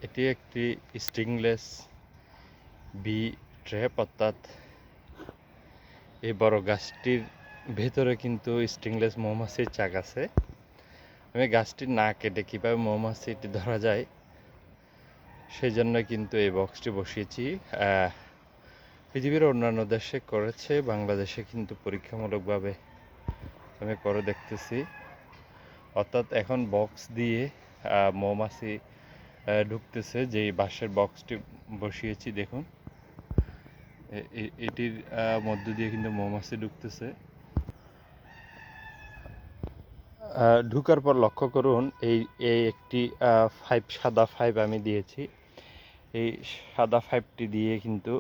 এটি একটি স্ট্রিংলেস B trap, অর্থাৎ এই বড় গাছটির ভেতরে কিন্তু স্ট্রিংলেস মৌমাছির চাক আছে। আমি গাছটি না কেটে কীভাবে মৌমাছিটি ধরা যায় সেই জন্য কিন্তু এই বক্সটি বসিয়েছি। পৃথিবীর অন্যান্য দেশে করেছে, বাংলাদেশে কিন্তু পরীক্ষামূলকভাবে আমি করে দেখতেছি। অর্থাৎ এখন বক্স দিয়ে মৌমাছি ঢুকতেছে। যেই বাঁশের বক্সটি বসিয়েছি দেখুন, এটির মধ্য দিয়ে কিন্তু মৌমাছি ঢুকতেছে। ঢুকার পর লক্ষ্য করুন, এই একটি সাদা পাইপ আমি দিয়েছি। এই সাদা পাইপটি দিয়ে কিন্তু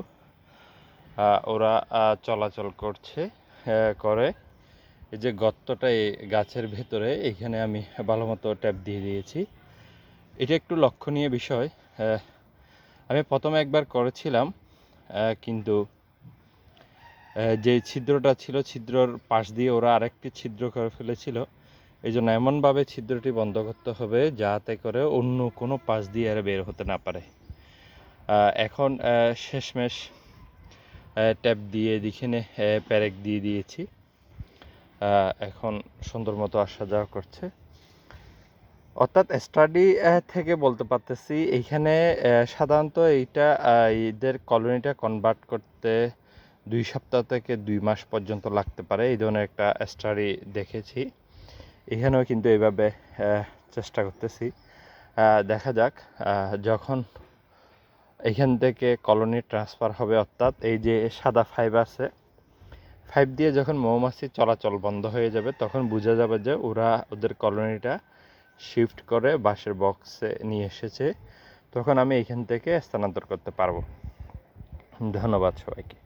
ওরা চলাচল করে। এই যে গর্তটা এই গাছের ভেতরে, এখানে আমি ভালো মতো ট্যাপ দিয়ে দিয়েছি। এটা একটু লক্ষণীয় বিষয়। আমি প্রথমে একবার করেছিলাম, কিন্তু যে ছিদ্রটা ছিল, ছিদ্রর পাশ দিয়ে ওরা আরেকটি ছিদ্র করে ফেলেছিল। এই জন্য এমনভাবে ছিদ্রটি বন্ধ করতে হবে যাতে করে অন্য কোনো পাশ দিয়ে আর বের হতে না পারে। এখন শেষমেশ ট্যাপ দিয়ে এখানে প্যারেক দিয়ে দিয়েছি। এখন সুন্দর মতো আসা যাওয়া করছে। অর্থাৎ স্টাডি থেকে বলতে পারতেছি, এইখানে সাধারণত এইটা এদের কলোনিটা কনভার্ট করতে 2 সপ্তাহ থেকে 2 মাস পর্যন্ত লাগতে পারে। এই ধরনের একটা স্টাডি দেখেছি। এখানেও কিন্তু এইভাবে চেষ্টা করতেছি। দেখা যাক যখন এখান থেকে কলোনি ট্রান্সফার হবে, অর্থাৎ এই যে সাদা পাইপ আছে, পাইপ দিয়ে যখন মৌমাছি চলাচল বন্ধ হয়ে যাবে, তখন বোঝা যাবে যে ওরা ওদের কলোনিটা শিফট করে বাঁশের বক্সে নিয়ে এসেছে। তখন আমি এখান থেকে স্থানান্তর করতে পারবো। ধন্যবাদ সবাইকে।